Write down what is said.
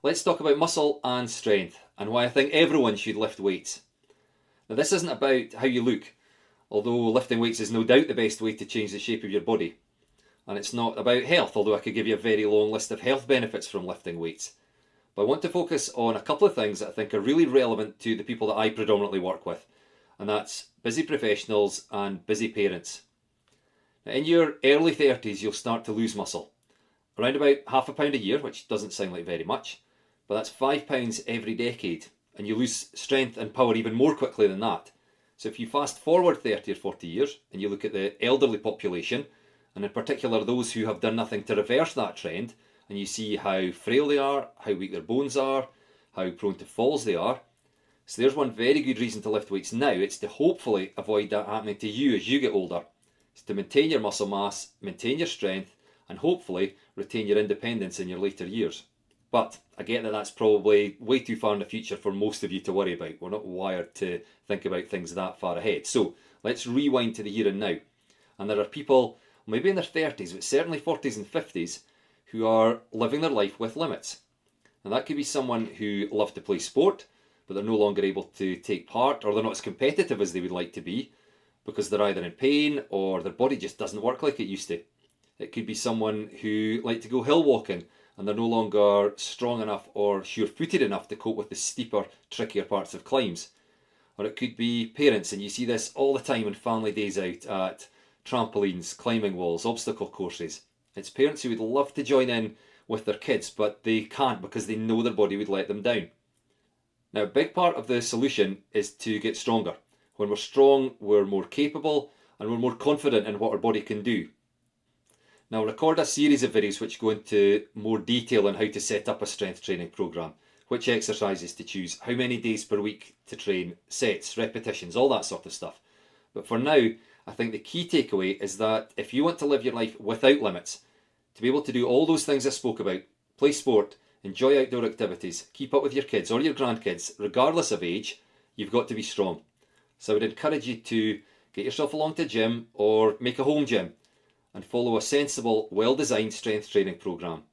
Let's talk about muscle and strength and why I think everyone should lift weights. Now, this isn't about how you look, although lifting weights is no doubt the best way to change the shape of your body. And it's not about health, although I could give you a very long list of health benefits from lifting weights. But I want to focus on a couple of things that I think are really relevant to the people that I predominantly work with, and that's busy professionals and busy parents. Now, in your early 30s, you'll start to lose muscle. Around about half a pound a year, which doesn't sound like very much, but that's £5 every decade, and you lose strength and power even more quickly than that. So if you fast forward 30 or 40 years and you look at the elderly population, and in particular those who have done nothing to reverse that trend, and you see how frail they are, how weak their bones are, how prone to falls they are. So there's one very good reason to lift weights now. It's to hopefully avoid that happening to you as you get older. It's to maintain your muscle mass, maintain your strength, and hopefully retain your independence in your later years. But I get that that's probably way too far in the future for most of you to worry about. We're not wired to think about things that far ahead. So let's rewind to the here and now. And there are people, maybe in their 30s, but certainly 40s and 50s, who are living their life with limits. And that could be someone who loved to play sport, but they're no longer able to take part, or they're not as competitive as they would like to be, because they're either in pain or their body just doesn't work like it used to. It could be someone who liked to go hill walking, and they're no longer strong enough or sure-footed enough to cope with the steeper, trickier parts of climbs. Or it could be parents, and you see this all the time on family days out at trampolines, climbing walls, obstacle courses. It's parents who would love to join in with their kids, but they can't because they know their body would let them down. Now, a big part of the solution is to get stronger. When we're strong, we're more capable, and we're more confident in what our body can do. Now, I'll record a series of videos which go into more detail on how to set up a strength training program, which exercises to choose, how many days per week to train, sets, repetitions, all that sort of stuff. But for now, I think the key takeaway is that if you want to live your life without limits, to be able to do all those things I spoke about, play sport, enjoy outdoor activities, keep up with your kids or your grandkids, regardless of age, you've got to be strong. So I would encourage you to get yourself along to a gym or make a home gym and follow a sensible, well-designed strength training program.